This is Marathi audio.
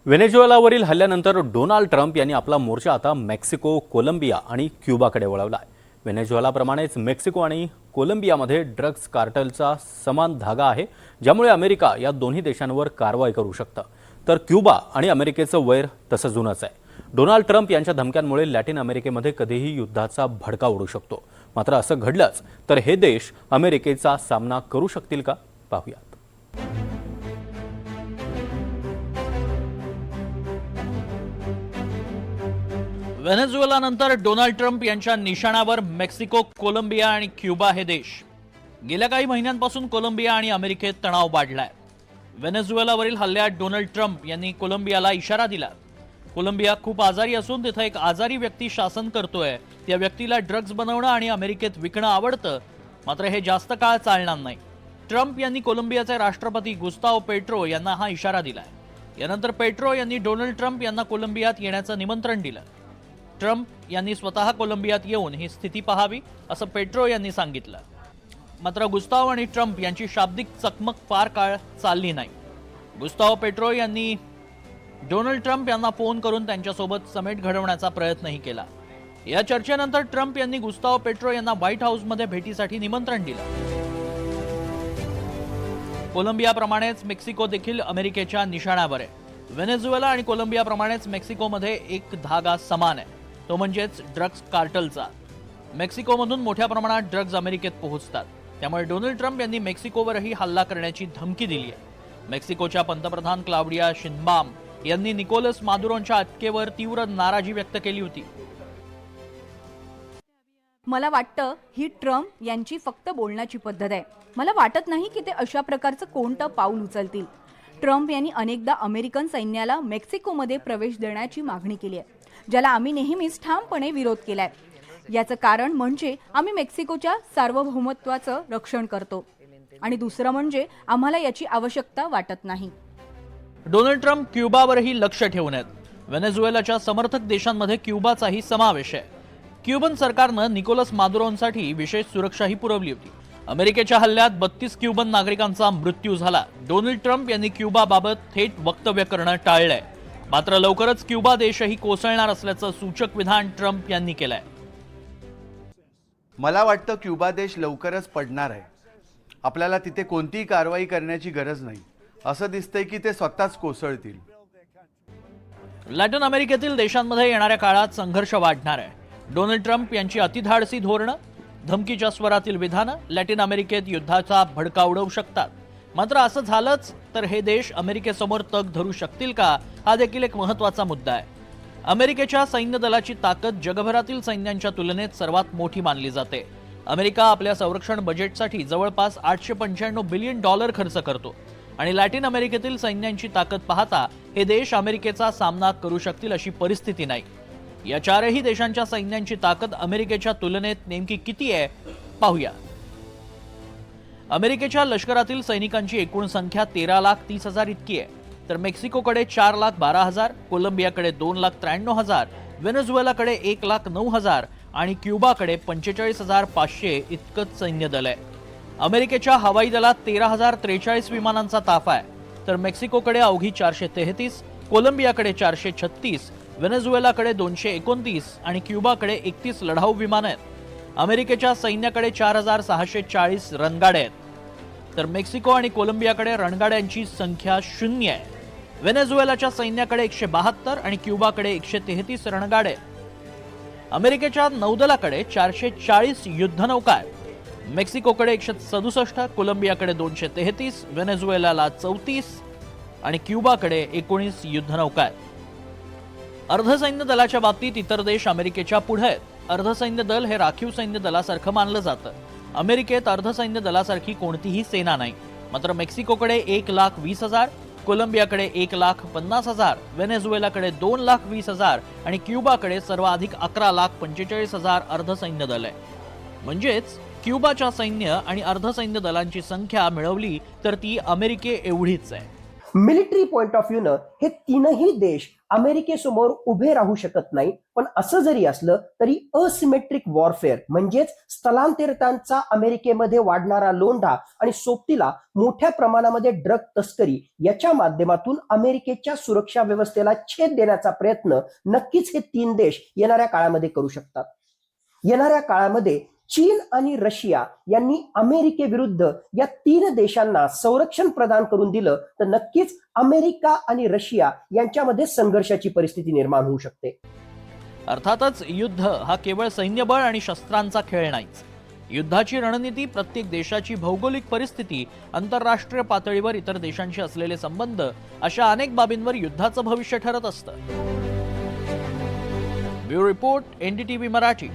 व्हेनेझुएलावरील हल्ल्यानंतर डोनाल्ड ट्रम्प यांनी आपला मोर्चा आता मेक्सिको, कोलंबिया आणि क्युबाकडे वळवला आहे। व्हेनेझुएलाप्रमाणेच मेक्सिको आणि कोलंबियामध्ये ड्रग्ज कार्टेलचा समान धागा आहे, ज्यामुळे अमेरिका या दोन्ही देशांवर कारवाई करू शकतं। तर क्युबा आणि अमेरिकेचं वैर तसं जुनंच आहे। डोनाल्ड ट्रम्प यांच्या धमक्यांमुळे लॅटिन अमेरिकेमध्ये कधीही युद्धाचा भडका उडू शकतो। मात्र असं घडलंच तर हे देश अमेरिकेचा सामना करू शकतील का, पाहूयात। व्हेनेझुएलानंतर डोनाल्ड ट्रम्प यांच्या निशाणावर मेक्सिको, कोलंबिया आणि क्युबा हे देश। गेल्या काही महिन्यांपासून कोलंबिया आणि अमेरिकेत तणाव वाढलाय। व्हेनेझुएलावरील हल्ल्यात डोनाल्ड ट्रम्प यांनी कोलंबियाला इशारा दिला। कोलंबिया खूप आजारी असून तिथे एक आजारी व्यक्ती शासन करतोय, त्या व्यक्तीला ड्रग्ज बनवणं आणि अमेरिकेत विकणं आवडतं, मात्र हे जास्त काळ चालणार नाही। ट्रम्प यांनी कोलंबियाचे राष्ट्रपती गुस्ताव पेट्रो यांना हा इशारा दिलाय। यानंतर पेट्रो यांनी डोनाल्ड ट्रम्प यांना कोलंबियात येण्याचं निमंत्रण दिलं। ट्रम्प यांनी स्वतः कोलंबियात येऊन ही स्थिती पाहावी असं पेट्रो यांनी सांगितलं। मात्र गुस्ताव आणि ट्रम्प यांची शाब्दिक चकमक फार काळ चालली नाही। गुस्ताव पेट्रो यांनी डोनाल्ड ट्रम्प यांना फोन करून त्यांच्यासोबत समेट घडवण्याचा प्रयत्नही केला। या चर्चेनंतर ट्रम्प यांनी गुस्ताव पेट्रो यांना व्हाईट हाऊसमध्ये भेटीसाठी निमंत्रण दिलं। कोलंबियाप्रमाणेच मेक्सिको देखील अमेरिकेच्या निशाण्यावर आहे। व्हेनेझुएला आणि कोलंबियाप्रमाणेच मेक्सिकोमध्ये एक धागा समान आहे, तो म्हणजेच ड्रग्ज कार्टेलचा। मेक्सिकोमधून मोठ्या प्रमाणात ड्रग्ज अमेरिकेत पोहोचतात, त्यामुळे डोनाल्ड ट्रम्प यांनी मेक्सिकोवरही हल्ला करण्याची धमकी दिली आहे। मेक्सिकोच्या पंतप्रधान क्लाउडिया शिनबाम यांनी निकोलस मादुरोंच्या अटकेवर तीव्र नाराजी व्यक्त केली होती। मला वाटतं ही ट्रम्प यांची फक्त बोलण्याची पद्धत आहे। मला वाटत नाही की ते अशा प्रकारचं कोणतं पाऊल उचलतील। ट्रम्प यांनी अनेकदा अमेरिकन सैन्याला मेक्सिकोमध्ये प्रवेश देण्याची मागणी केली आहे, ज्याला आम्ही नेहमीच ठामपणे विरोध केलाय। याचं कारण म्हणजे आम्ही मेक्सिकोच्या सार्वभौमत्वाचं रक्षण करतो आणि दुसरं म्हणजे आम्हाला याची आवश्यकता वाटत नाही। डोनाल्ड ट्रम्प क्युबावरही लक्ष ठेवून आहेत। व्हेनेझुएलाच्या समर्थक देशांमध्ये क्युबाचाही समावेश आहे। क्युबन सरकारनं निकोलस मादुरोंसाठी विशेष सुरक्षाही पुरवली होती। अमेरिकेच्या हल्ल्यात 32 क्युबन नागरिकांचा मृत्यू झाला। डोनाल्ड ट्रम्प यांनी क्युबाबाबत थेट वक्तव्य करणं टाळलंय, मात्र लवकरच क्युबा देशही कोसळणार असल्याचं सूचक विधान ट्रम्प यांनी केलंय। मला वाटतं क्युबा देश लवकरच पडणार आहे। आपल्याला तिथे कोणतीही कारवाई करण्याची गरज नाही, असं दिसतंय की ते स्वतःच कोसळतील। लॅटिन अमेरिकेतील देशांमध्ये येणाऱ्या काळात संघर्ष वाढणार आहे। डोनाल्ड ट्रम्प यांची अतिधाडसी धोरणं, धमकीच्या स्वरातील विधानं लॅटिन अमेरिकेत युद्धाचा भडका उडवू शकतात। मात्र असं झालंच तर हे देश अमेरिकेसमोर तग धरू शकतील का, हा देखील एक महत्त्वाचा मुद्दा आहे। अमेरिकेच्या सैन्य दलाची ताकद जगभरातील सैन्यांच्या तुलनेत सर्वात मोठी मानली जाते। अमेरिका आपल्या संरक्षण बजेटसाठी जवळपास $895 बिलियन खर्च करतो आणि लॅटिन अमेरिकेतील सैन्यांची ताकद पाहता हे देश अमेरिकेचा सामना करू शकतील अशी परिस्थिती नाही। या चारही देशांच्या सैन्यांची ताकद अमेरिकेच्या तुलनेत नेमकी किती आहे, पाहूया। अमेरिकेच्या लष्करातील सैनिकांची एकूण संख्या 13,30,000 इतकी आहे, तर मेक्सिकोकडे 4,12,000, कोलंबियाकडे 2,93,000, व्हेनेझुएलाकडे 1,09,000 आणि क्युबाकडे 45,500 इतकंच सैन्य दल आहे। अमेरिकेच्या हवाई दलात 13,043 विमानांचा ताफा आहे, तर मेक्सिकोकडे अवघी 433, कोलंबियाकडे 436, व्हेनेझुएलाकडे 229 आणि क्युबाकडे 31 लढाऊ विमानं आहेत। अमेरिकेच्या सैन्याकडे 4,640 रणगाडे आहेत, तर मेक्सिको आणि कोलंबियाकडे रणगाड्यांची संख्या 0 आहे। व्हेनेझुएलाच्या सैन्याकडे 172 आणि क्युबाकडे 133 रणगाडे आहेत। अमेरिकेच्या नौदलाकडे 440 युद्धनौका आहेत, मेक्सिकोकडे 167, कोलंबियाकडे 233, व्हेनेझुएलाला 34 आणि क्युबाकडे 19 युद्धनौका आहेत। अर्धसैन्य दलाच्या बाबतीत इतर देश अमेरिकेच्या पुढे आहेत। अर्धसैन्य दल हे राखीव सैन्य दलासारखं मानलं जातं। अमेरिकेत अर्धसैन्य दलासारखी कोणतीही सेना नाही, मात्र मेक्सिकोकडे 1,20,000, कोलंबियाकडे 1,50,000, व्हेनेझुएलाकडे 2,20,000 आणि क्युबाकडे सर्वाधिक 11,45,000 अर्धसैन्य दल आहे। म्हणजेच क्युबाच्या सैन्य आणि अर्धसैन्य दलांची संख्या मिळवली तर ती अमेरिके एवढीच आहे। मिलिटरी पॉइंट ऑफ व्ह्यूनं हे तीनही देश अमेरिकेसमोर उभे राहू शकत नाही. पण असं जरी असलं तरी असिमेट्रिक वॉरफेअर म्हणजेच स्थलांतरितांचा अमेरिकेमध्ये वाढणारा लोंढा आणि सोबतीला मोठ्या प्रमाणामध्ये ड्रग तस्करी याच्या माध्यमातून अमेरिकेच्या सुरक्षा व्यवस्थेला छेद देण्याचा प्रयत्न नक्कीच हे तीन देश येणाऱ्या काळामध्ये करू शकतात. येणाऱ्या काळामध्ये चीन आणि रशिया यांनी अमेरिकेविरुद्ध या तीन देशांना संरक्षण प्रदान करून दिलं तर नक्कीच अमेरिका आणि रशिया यांच्यामध्ये संघर्षाची परिस्थिती निर्माण होऊ शकते. अर्थातच युद्ध हा केवळ सैन्यबळ आणि शस्त्रांचा खेळ नाहीच. युद्धाची रणनीती, प्रत्येक देशाची भौगोलिक परिस्थिती, आंतरराष्ट्रीय पातळीवर इतर देशांशी असलेले संबंध अशा अनेक बाबींवर युद्धाचं भविष्य ठरत असतं. Bureau report, NDTV Marathi.